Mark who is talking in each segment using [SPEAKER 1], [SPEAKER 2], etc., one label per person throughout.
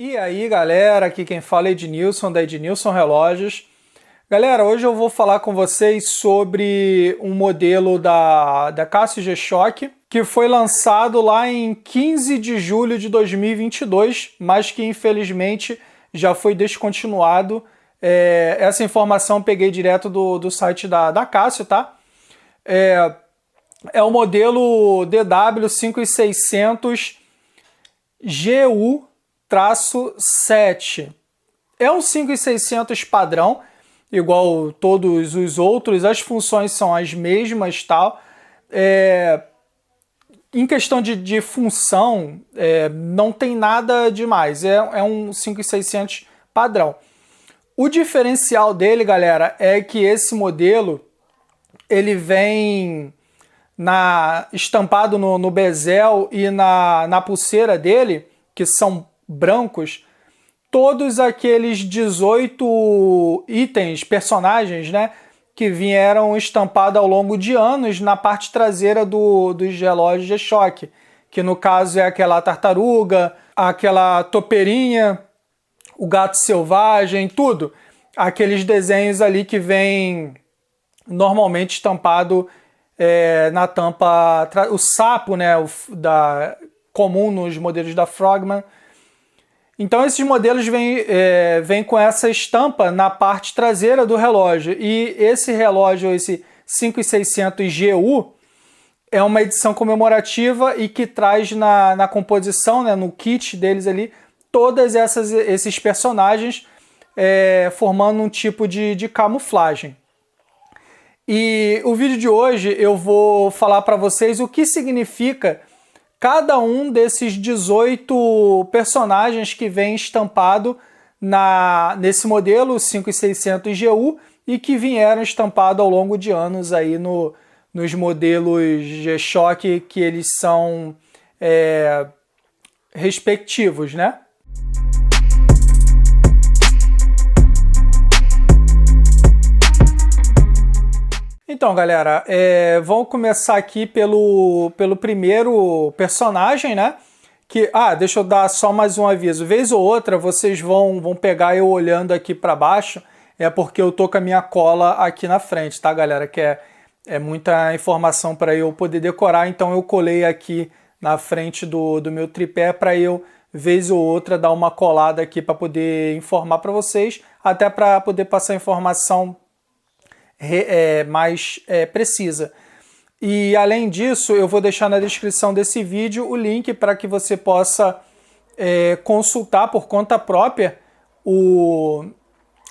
[SPEAKER 1] E aí, galera, aqui quem fala é Ednilson, da Ednilson Relógios. Galera, hoje eu vou falar com vocês sobre um modelo da Casio G-Shock que foi lançado lá em 15 de julho de 2022, mas que infelizmente já foi descontinuado. Essa informação eu peguei direto do site da Casio, tá? É o modelo DW5600 GU-7. É um 5600 padrão, igual todos os outros, as funções são as mesmas, tal. Em questão de função, não tem nada demais, é um 5600 padrão. O diferencial dele, galera, é que esse modelo ele vem estampado no bezel e na pulseira dele, que são brancos, todos aqueles 18 itens, personagens, né, que vieram estampados ao longo de anos na parte traseira dos relógios G-Shock, que no caso é aquela tartaruga, aquela topeirinha, o gato selvagem, tudo. Aqueles desenhos ali que vem normalmente estampado na tampa, o sapo, né, comum nos modelos da Frogman. Então esses modelos vêm com essa estampa na parte traseira do relógio. E esse relógio, esse 5600 GU, é uma edição comemorativa e que traz na composição, né, no kit deles ali, todos esses personagens formando um tipo de camuflagem. E o vídeo de hoje eu vou falar para vocês o que significa cada um desses 18 personagens que vem estampado nesse modelo 5600 GU e que vieram estampados ao longo de anos aí nos modelos G-Shock que eles são respectivos, né? Então, galera, vamos começar aqui pelo primeiro personagem, né? Deixa eu dar só mais um aviso. Vez ou outra, vocês vão pegar eu olhando aqui para baixo, porque eu tô com a minha cola aqui na frente, tá, galera? Que é muita informação para eu poder decorar, então eu colei aqui na frente do meu tripé para eu, vez ou outra, dar uma colada aqui para poder informar para vocês, até para poder passar informação mais precisa. E além disso, eu vou deixar na descrição desse vídeo o link para que você possa consultar por conta própria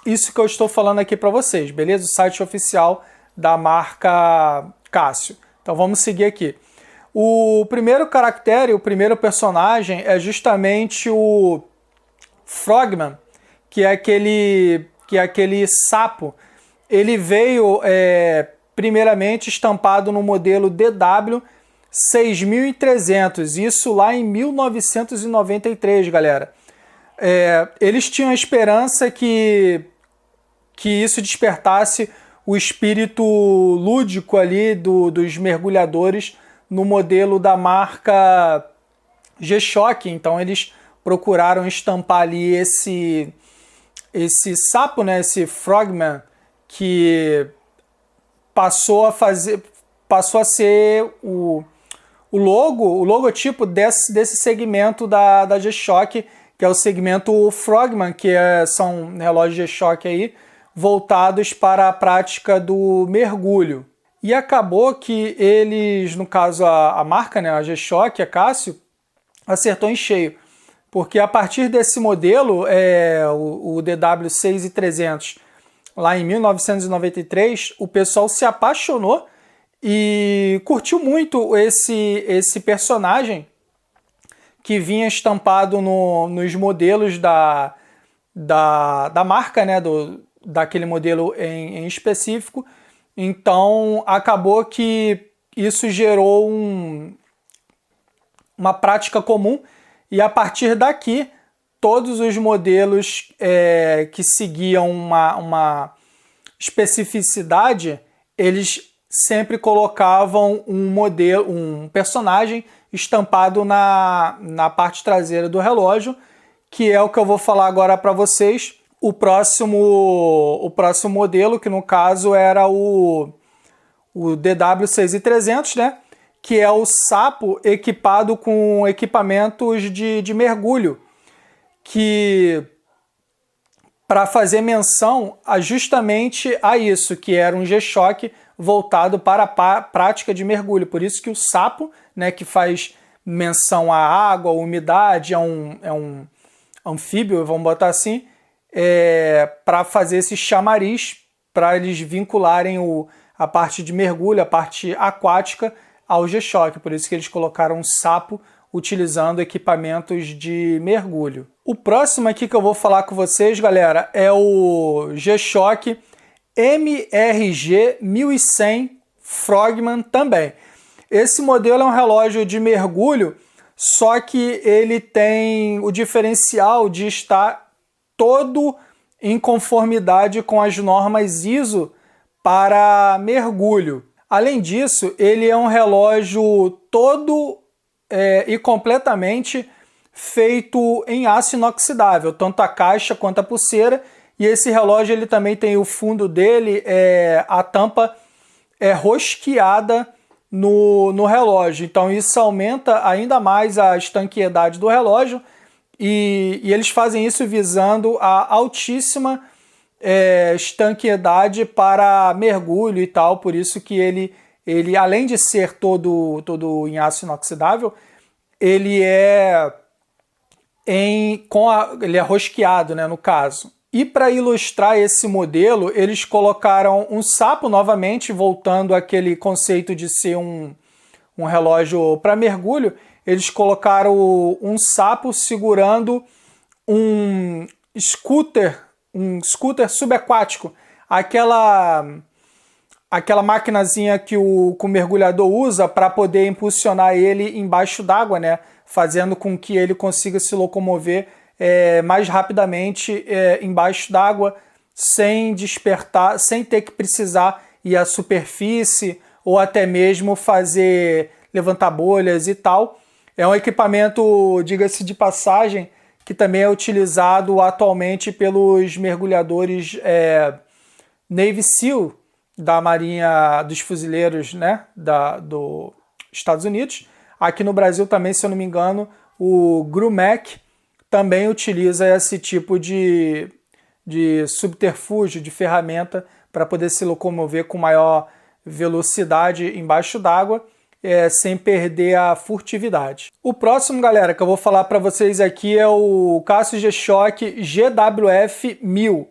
[SPEAKER 1] isso que eu estou falando aqui para vocês, beleza? O site oficial da marca Casio. Então vamos seguir aqui. O primeiro caractere, o primeiro personagem é justamente o Frogman, que é aquele sapo. Ele veio primeiramente estampado no modelo DW6300, isso lá em 1993, galera. Eles tinham a esperança que isso despertasse o espírito lúdico ali dos mergulhadores no modelo da marca G-Shock, então eles procuraram estampar ali esse sapo, né, esse Frogman, que passou a ser o logotipo desse segmento da G-Shock, que é o segmento Frogman, que são relógios G-Shock aí, voltados para a prática do mergulho. E acabou que eles, no caso a marca, né, a G-Shock, a Casio, acertou em cheio, porque a partir desse modelo, o DW6300, lá em 1993, o pessoal se apaixonou e curtiu muito esse personagem que vinha estampado nos modelos da marca, né, daquele modelo em específico. Então acabou que isso gerou uma prática comum e a partir daqui todos os modelos que seguiam uma especificidade, eles sempre colocavam um personagem estampado na parte traseira do relógio, que é o que eu vou falar agora para vocês. O próximo modelo, que no caso era o DW6300, né? Que é o Sapo equipado com equipamentos de mergulho, que para fazer menção justamente a isso, que era um G-Shock voltado para a prática de mergulho. Por isso que o Sapo, né, que faz menção à água, à umidade, é um anfíbio, vamos botar assim, para fazer esse chamariz, para eles vincularem a parte de mergulho, a parte aquática, ao G-Shock. Por isso que eles colocaram um Sapo utilizando equipamentos de mergulho. O próximo aqui que eu vou falar com vocês, galera, é o G-Shock MRG 1100 Frogman também. Esse modelo é um relógio de mergulho, só que ele tem o diferencial de estar todo em conformidade com as normas ISO para mergulho. Além disso, ele é um relógio todo e completamente feito em aço inoxidável, tanto a caixa quanto a pulseira. E esse relógio ele também tem o fundo dele, a tampa é rosqueada no relógio. Então isso aumenta ainda mais a estanqueidade do relógio e eles fazem isso visando a altíssima estanqueidade para mergulho e tal. Por isso que ele além de ser todo em aço inoxidável, ele ele é rosqueado, né, no caso. E para ilustrar esse modelo, eles colocaram um sapo novamente, voltando àquele conceito de ser um relógio para mergulho. Eles colocaram um sapo segurando um scooter subaquático, aquela maquinazinha que o mergulhador usa para poder impulsionar ele embaixo d'água, né? Fazendo com que ele consiga se locomover mais rapidamente embaixo d'água, sem despertar, sem ter que precisar ir à superfície ou até mesmo levantar bolhas e tal. É um equipamento, diga-se de passagem, que também é utilizado atualmente pelos mergulhadores Navy SEAL da Marinha dos Fuzileiros, né, dos Estados Unidos. Aqui no Brasil também, se eu não me engano, o Grumach também utiliza esse tipo de subterfúgio, de ferramenta, para poder se locomover com maior velocidade embaixo d'água, sem perder a furtividade. O próximo, galera, que eu vou falar para vocês aqui é o Casio G-Shock GWF 1000.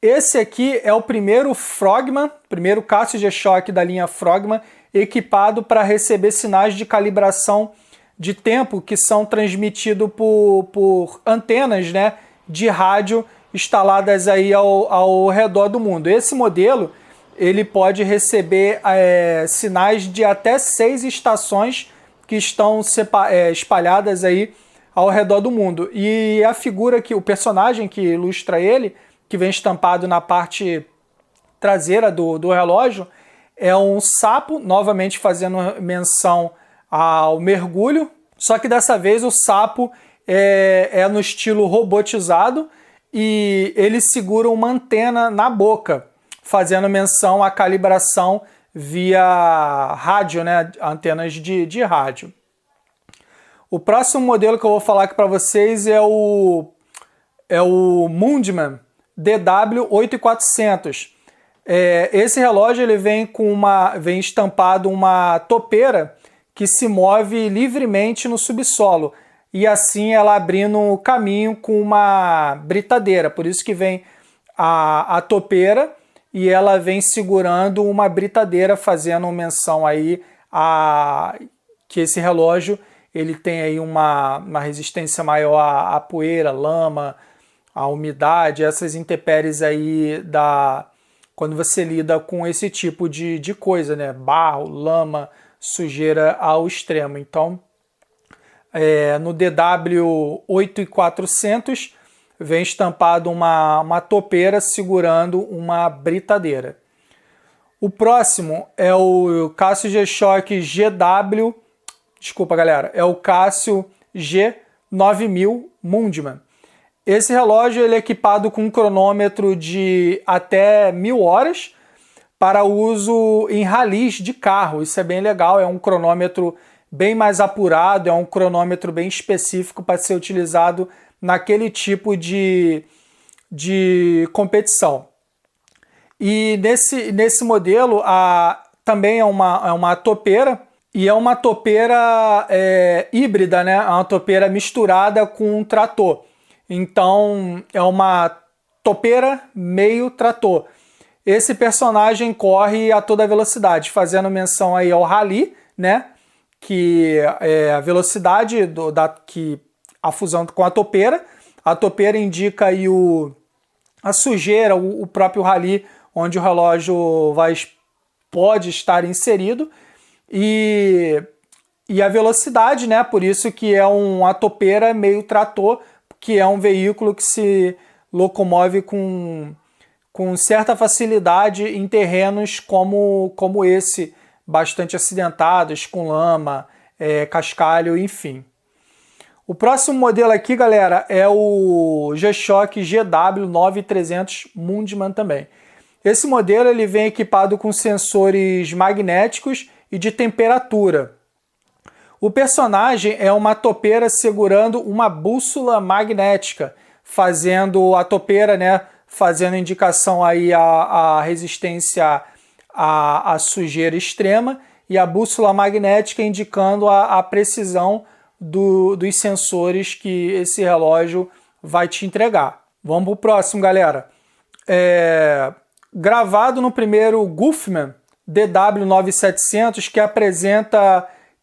[SPEAKER 1] Esse aqui é o primeiro Frogman, primeiro Casio G-Shock da linha Frogman, equipado para receber sinais de calibração de tempo que são transmitidos por antenas, né, de rádio instaladas aí ao redor do mundo. Esse modelo ele pode receber sinais de até 6 estações que estão espalhadas aí ao redor do mundo. E a figura o personagem que ilustra ele, que vem estampado na parte traseira do relógio, é um sapo, novamente fazendo menção ao mergulho, só que dessa vez o sapo é no estilo robotizado e ele segura uma antena na boca, fazendo menção à calibração via rádio, né, antenas de rádio. O próximo modelo que eu vou falar aqui para vocês é o Mundman DW8400. Esse relógio ele vem estampado uma topeira que se move livremente no subsolo e assim ela abrindo caminho com uma britadeira. Por isso que vem a topeira e ela vem segurando uma britadeira, fazendo menção aí que esse relógio ele tem aí uma resistência maior à poeira, lama, à umidade, essas intempéries aí quando você lida com esse tipo de coisa, né? Barro, lama, sujeira ao extremo. Então, no DW8400 vem estampado uma topeira segurando uma britadeira. O próximo é o Casio G-Shock é o Casio G9000 Mundman. Esse relógio ele é equipado com um cronômetro de até 1000 horas para uso em ralis de carro. Isso é bem legal, é um cronômetro bem mais apurado, é um cronômetro bem específico para ser utilizado naquele tipo de competição. E nesse modelo também é uma topeira, e é uma topeira híbrida, né? É uma topeira misturada com um trator. Então é uma topeira meio trator. Esse personagem corre a toda velocidade, fazendo menção aí ao rally, né? Que é a velocidade a fusão com a topeira. A topeira indica aí a sujeira, o próprio rally, onde o relógio pode estar inserido, e a velocidade, né? Por isso que é uma topeira meio trator, que é um veículo que se locomove com certa facilidade em terrenos como esse, bastante acidentados, com lama, cascalho, enfim. O próximo modelo aqui, galera, é o G-Shock GW9300 Mundman também. Esse modelo ele vem equipado com sensores magnéticos e de temperatura. O personagem é uma topeira segurando uma bússola magnética, fazendo a topeira, né, fazendo indicação aí a resistência à sujeira extrema, e a bússola magnética indicando a precisão dos sensores que esse relógio vai te entregar. Vamos para o próximo, galera. Gravado no primeiro Guffman DW9700,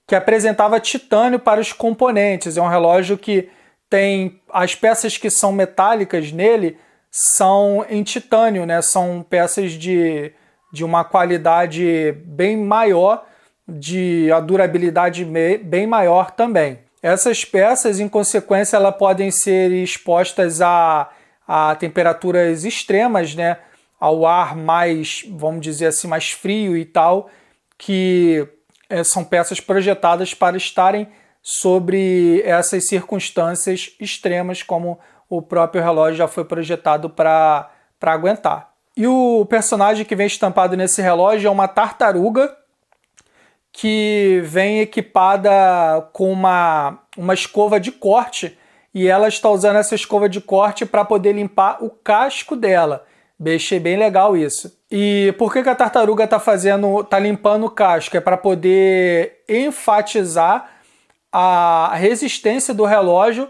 [SPEAKER 1] que apresentava titânio para os componentes. É um relógio que tem as peças que são metálicas nele são em titânio, né? São peças de uma qualidade bem maior, de a durabilidade bem maior também. Essas peças, em consequência, elas podem ser expostas a temperaturas extremas, né? Ao ar mais, vamos dizer assim, mais frio e tal, que são peças projetadas para estarem sobre essas circunstâncias extremas, como o próprio relógio já foi projetado para aguentar. E o personagem que vem estampado nesse relógio é uma tartaruga, que vem equipada com uma escova de corte, e ela está usando essa escova de corte para poder limpar o casco dela. Achei bem legal isso. E por que a tartaruga tá limpando o casco? É para poder enfatizar a resistência do relógio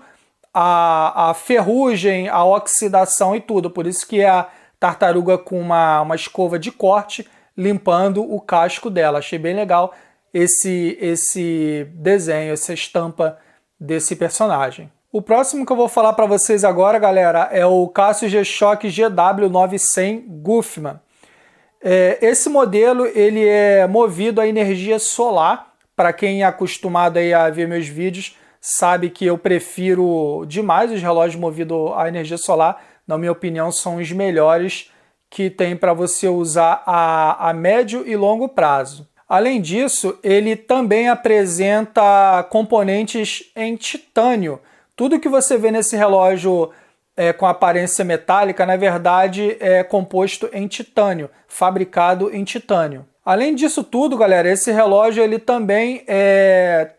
[SPEAKER 1] à ferrugem, à oxidação e tudo. Por isso que a tartaruga com uma escova de corte limpando o casco dela. Achei bem legal esse desenho, essa estampa desse personagem. O próximo que eu vou falar para vocês agora, galera, é o Casio G-Shock GW900 Guffman. Esse modelo ele é movido a energia solar. Para quem é acostumado aí a ver meus vídeos, sabe que eu prefiro demais os relógios movidos a energia solar. Na minha opinião, são os melhores que tem para você usar a médio e longo prazo. Além disso, ele também apresenta componentes em titânio. Tudo que você vê nesse relógio com aparência metálica, na verdade, é composto em titânio, fabricado em titânio. Além disso tudo, galera, esse relógio ele também é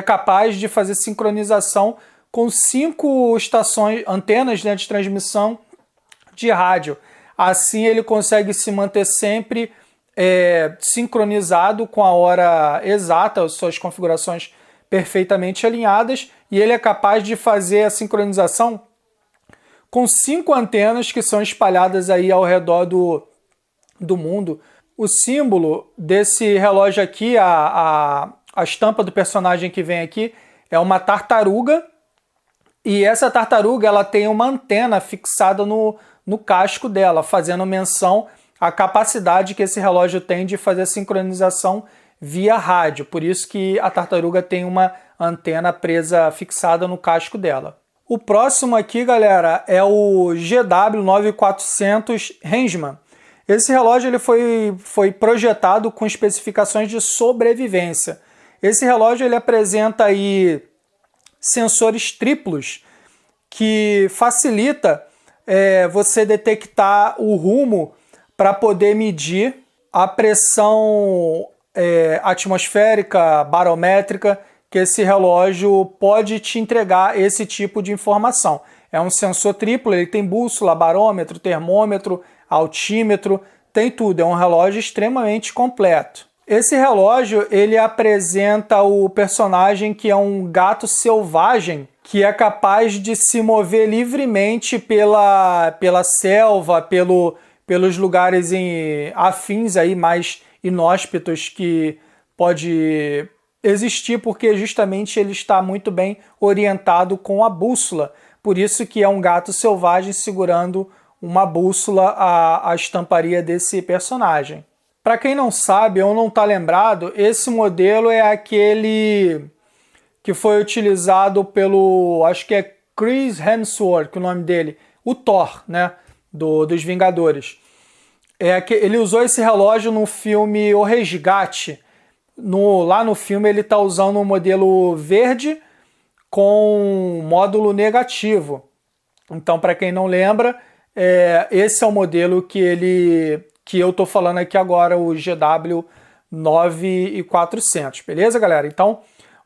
[SPEAKER 1] capaz de fazer sincronização com 5 antenas, né, de transmissão de rádio. Assim ele consegue se manter sempre sincronizado com a hora exata, suas configurações perfeitamente alinhadas, e ele é capaz de fazer a sincronização com 5 antenas que são espalhadas aí ao redor do mundo. O símbolo desse relógio aqui, a estampa do personagem que vem aqui, é uma tartaruga, e essa tartaruga ela tem uma antena fixada no casco dela, fazendo menção à capacidade que esse relógio tem de fazer a sincronização via rádio. Por isso que a tartaruga tem uma antena fixada no casco dela. O próximo aqui, galera, é o GW9400 Rangeman. Esse relógio ele foi projetado com especificações de sobrevivência. Esse relógio ele apresenta aí sensores triplos que facilita você detectar o rumo para poder medir a pressão atmosférica, barométrica, que esse relógio pode te entregar esse tipo de informação. É um sensor triplo, ele tem bússola, barômetro, termômetro, altímetro, tem tudo. É um relógio extremamente completo. Esse relógio, ele apresenta o personagem que é um gato selvagem, que é capaz de se mover livremente pela selva, pelos lugares afins aí, mais inóspitos que pode existir, porque justamente ele está muito bem orientado com a bússola. Por isso que é um gato selvagem segurando uma bússola, a estamparia desse personagem. Para quem não sabe ou não está lembrado, esse modelo é aquele que foi utilizado pelo, acho que é Chris Hemsworth, que é o nome dele, o Thor, né, dos Vingadores. Ele usou esse relógio no filme O Resgate. Lá no filme ele está usando um modelo verde com módulo negativo. Então, para quem não lembra, esse é o modelo que eu estou falando aqui agora, o GW 9400, beleza, galera? Então,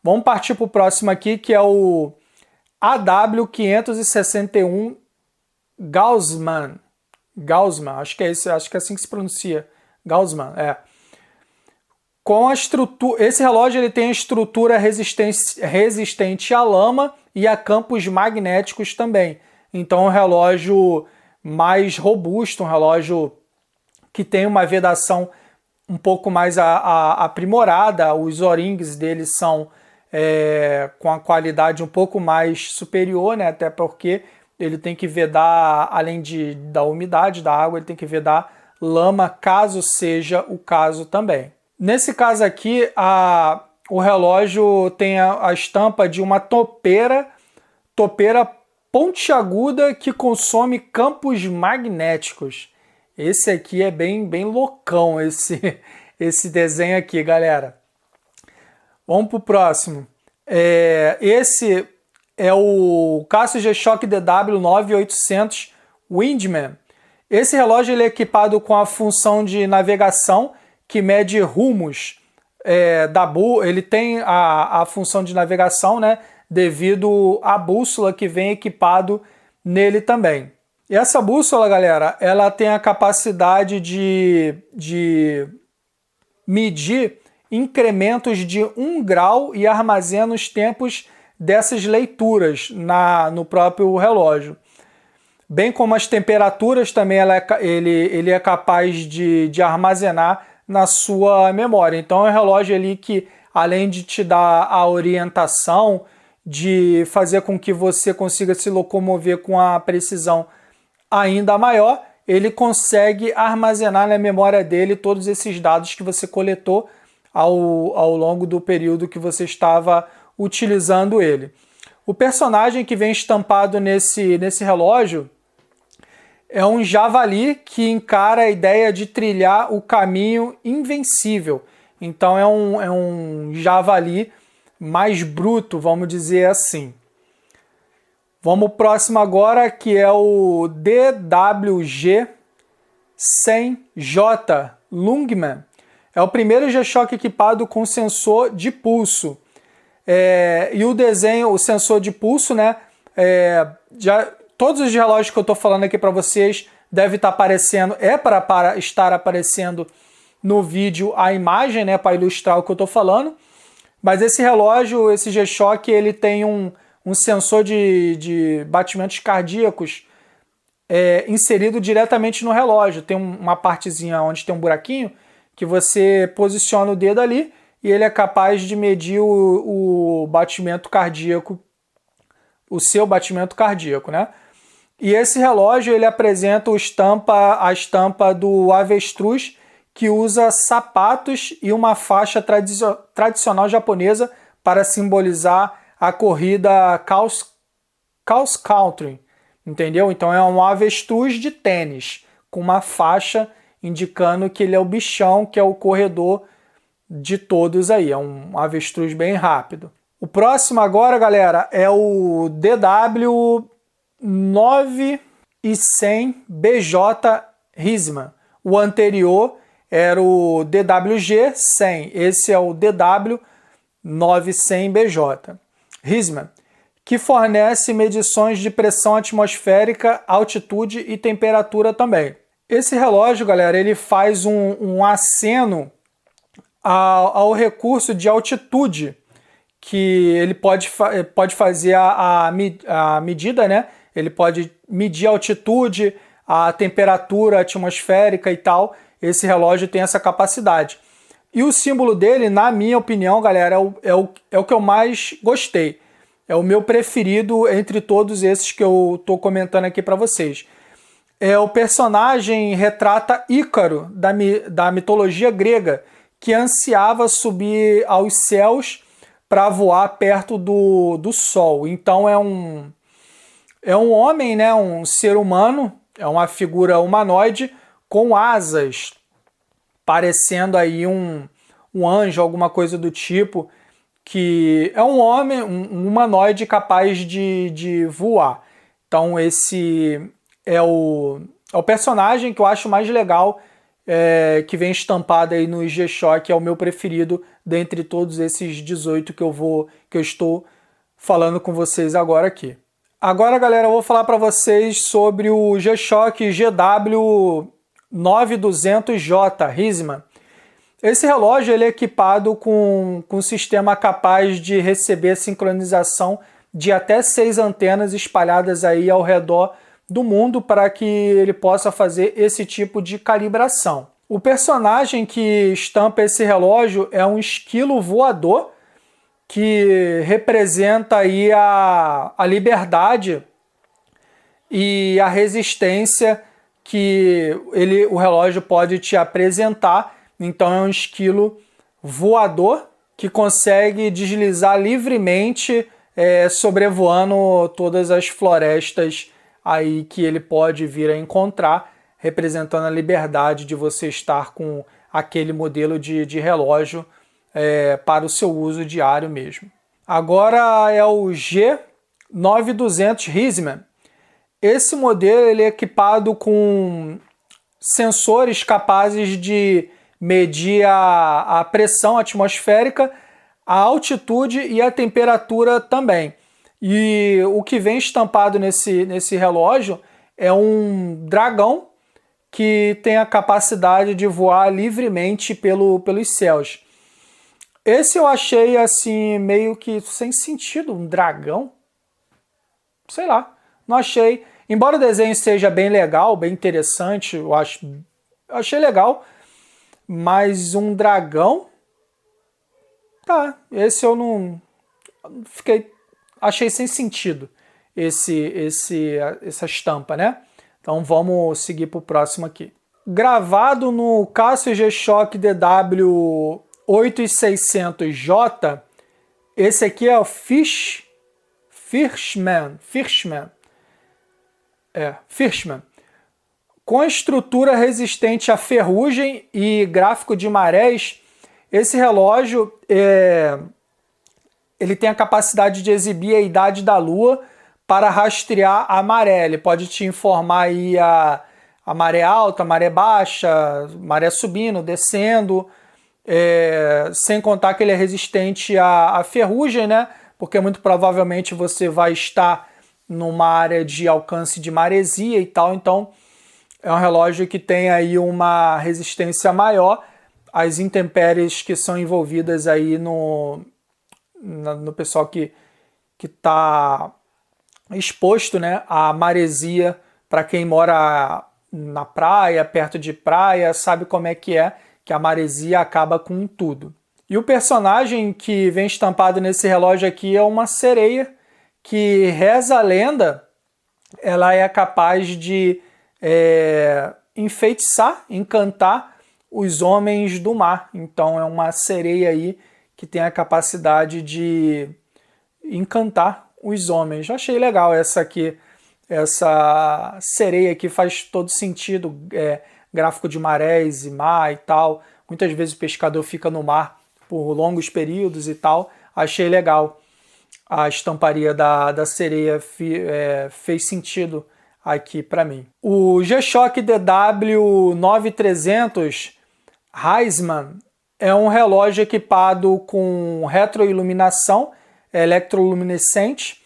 [SPEAKER 1] vamos partir para o próximo aqui, que é o AW561 Gaussmann. Gaussmann, acho que é assim que se pronuncia. Gaussmann, Com a estrutura, esse relógio ele tem a estrutura resistente à lama e a campos magnéticos também. Então é um relógio mais robusto, um relógio que tem uma vedação um pouco mais aprimorada. Os O-rings dele são com a qualidade um pouco mais superior, né? Até porque ele tem que vedar, além da umidade da água, ele tem que vedar lama, caso seja o caso também. Nesse caso aqui, o relógio tem a estampa de uma topeira pontiaguda que consome campos magnéticos. Esse aqui é bem loucão, esse desenho aqui, galera. Vamos para o próximo. Esse é o Casio G-Shock DW 9800 Windman. Esse relógio ele é equipado com a função de navegação que mede rumos ele tem a função de navegação, né, devido à bússola que vem equipado nele também. E essa bússola, galera, ela tem a capacidade de medir incrementos de 1 grau e armazena os tempos dessas leituras no próprio relógio. Bem como as temperaturas também ele é capaz de armazenar na sua memória. Então é um relógio ali que, além de te dar a orientação, de fazer com que você consiga se locomover com a precisão ainda maior, ele consegue armazenar na memória dele todos esses dados que você coletou ao longo do período que você estava utilizando ele. O personagem que vem estampado nesse relógio é um javali que encara a ideia de trilhar o caminho invencível. Então é um javali mais bruto, vamos dizer assim. Vamos ao próximo agora, que é o DWG 100J Lungman. É o primeiro G-Shock equipado com sensor de pulso. E o sensor de pulso, né? Todos os relógios que eu estou falando aqui para vocês devem estar aparecendo, para estar aparecendo no vídeo a imagem, né? Para ilustrar o que eu estou falando. Mas esse relógio, esse G-Shock, ele tem um sensor de batimentos cardíacos inserido diretamente no relógio. Tem uma partezinha onde tem um buraquinho que você posiciona o dedo ali e ele é capaz de medir o batimento cardíaco, o seu batimento cardíaco, né? E esse relógio ele apresenta a estampa do avestruz, que usa sapatos e uma faixa tradicional japonesa para simbolizar a corrida cross country, entendeu? Então é um avestruz de tênis com uma faixa indicando que ele é o bichão, que é o corredor de todos aí, é um avestruz bem rápido. O próximo agora, galera, é o 9100 BJ Risman. O anterior era o DWG 100, esse é o DW 900 BJ Risman, que fornece medições de pressão atmosférica, altitude e temperatura também. Esse relógio, galera, ele faz um aceno ao recurso de altitude, que ele pode fazer a medida, né? Ele pode medir a altitude, a temperatura atmosférica e tal. Esse relógio tem essa capacidade. E o símbolo dele, na minha opinião, galera, é o que eu mais gostei. É o meu preferido entre todos esses que eu estou comentando aqui para vocês. O personagem retrata Ícaro, da mitologia grega, que ansiava subir aos céus para voar perto do Sol. Então é um homem, né, um ser humano, é uma figura humanoide com asas, parecendo aí um anjo, alguma coisa do tipo, que é um homem, um humanoide capaz de voar. Então esse é o personagem que eu acho mais legal, que vem estampado aí no G-Shock, é o meu preferido dentre todos esses 18 que eu estou falando com vocês agora aqui. Agora, galera, eu vou falar para vocês sobre o G-Shock GW9200J Risman. Esse relógio ele é equipado com um sistema capaz de receber sincronização de até 6 antenas espalhadas aí ao redor do mundo para que ele possa fazer esse tipo de calibração. O personagem que estampa esse relógio é um esquilo voador, que representa aí a liberdade e a resistência que o relógio pode te apresentar. Então é um esquilo voador que consegue deslizar livremente, sobrevoando todas as florestas aí que ele pode vir a encontrar, representando a liberdade de você estar com aquele modelo de relógio para o seu uso diário mesmo. Agora é o G9200 Risman. Esse modelo ele é equipado com sensores capazes de medir a pressão atmosférica, a altitude e a temperatura também. E o que vem estampado nesse relógio é um dragão que tem a capacidade de voar livremente pelos céus. Esse eu achei assim meio que sem sentido, um dragão. Sei lá, não achei. Embora o desenho seja bem legal, bem interessante, eu achei legal, mas um dragão, tá? Esse eu não achei sem sentido essa estampa, né? Então vamos seguir para o próximo aqui. Gravado no Casio G-Shock DW 8600J, esse aqui é o Firstman. Com estrutura resistente à ferrugem e gráfico de marés, esse relógio ele tem a capacidade de exibir a idade da Lua para rastrear a maré. Ele pode te informar aí a maré alta, a maré baixa, maré subindo, descendo, sem contar que ele é resistente à ferrugem, né? Porque muito provavelmente você vai estar numa área de alcance de maresia e tal, então é um relógio que tem aí uma resistência maior às intempéries que são envolvidas aí no pessoal que está exposto, né, à maresia. Para quem mora na praia, perto de praia, sabe como é que a maresia acaba com tudo. E o personagem que vem estampado nesse relógio aqui é uma sereia que, reza a lenda, ela é capaz de enfeitiçar, encantar os homens do mar. Então é uma sereia aí que tem a capacidade de encantar os homens. Eu achei legal essa sereia aqui, faz todo sentido, gráfico de marés e mar e tal. Muitas vezes o pescador fica no mar por longos períodos e tal. Achei legal. a estamparia da sereia fez sentido aqui para mim. O G-Shock DW9300 Heisman é um relógio equipado com retroiluminação eletroluminescente.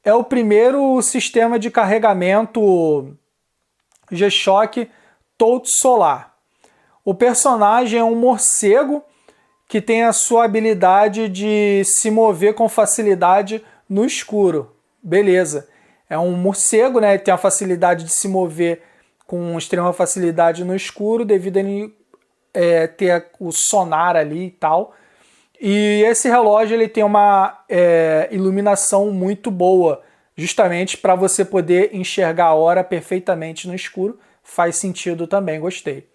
[SPEAKER 1] É o primeiro sistema de carregamento G-Shock todo solar. O personagem é um morcego que tem a sua habilidade de se mover com facilidade no escuro. Beleza. É um morcego, né? Tem a facilidade de se mover com extrema facilidade no escuro devido a ele ter o sonar ali e tal. E esse relógio ele tem uma iluminação muito boa, justamente para você poder enxergar a hora perfeitamente no escuro. Faz sentido também, gostei.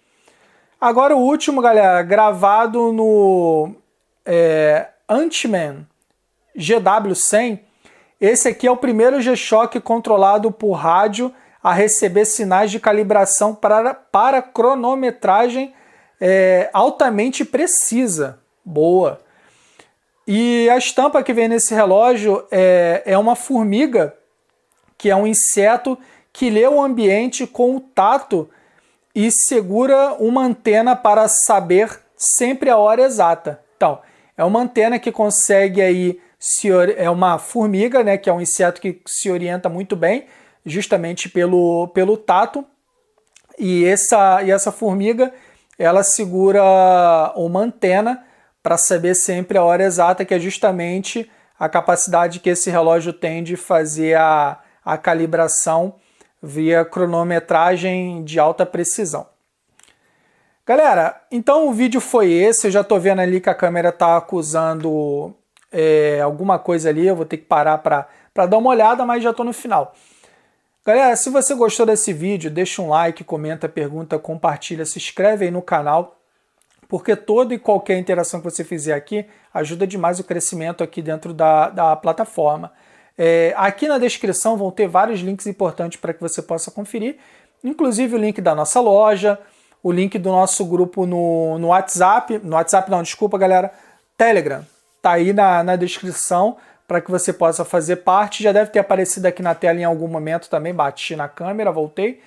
[SPEAKER 1] Agora o último, galera, gravado no Antman GW100. Esse aqui é o primeiro G-Shock controlado por rádio a receber sinais de calibração para cronometragem altamente precisa. Boa! E a estampa que vem nesse relógio é uma formiga, que é um inseto que lê o ambiente com o tato e segura uma antena para saber sempre a hora exata. Então, é uma antena que consegue aí, é uma formiga, né, que é um inseto que se orienta muito bem, justamente pelo tato. E essa formiga, ela segura uma antena para saber sempre a hora exata, que é justamente a capacidade que esse relógio tem de fazer a calibração via cronometragem de alta precisão. Galera, então o vídeo foi esse. Eu já estou vendo ali que a câmera está acusando alguma coisa ali. Eu vou ter que parar para dar uma olhada, mas já estou no final. Galera, se você gostou desse vídeo, deixa um like, comenta, pergunta, compartilha, se inscreve aí no canal, porque toda e qualquer interação que você fizer aqui ajuda demais o crescimento aqui dentro da plataforma. Aqui na descrição vão ter vários links importantes para que você possa conferir, inclusive o link da nossa loja, o link do nosso grupo no WhatsApp, galera, Telegram, tá aí na descrição para que você possa fazer parte. Já deve ter aparecido aqui na tela em algum momento também, bati na câmera, voltei.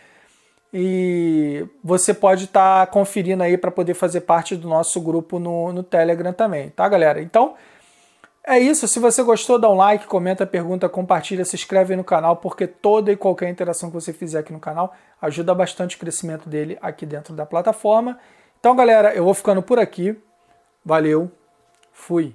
[SPEAKER 1] E você pode estar conferindo aí para poder fazer parte do nosso grupo no Telegram também, tá, galera? Então, é isso. Se você gostou, dá um like, comenta, pergunta, compartilha, se inscreve aí no canal, porque toda e qualquer interação que você fizer aqui no canal ajuda bastante o crescimento dele aqui dentro da plataforma. Então, galera, eu vou ficando por aqui. Valeu, fui!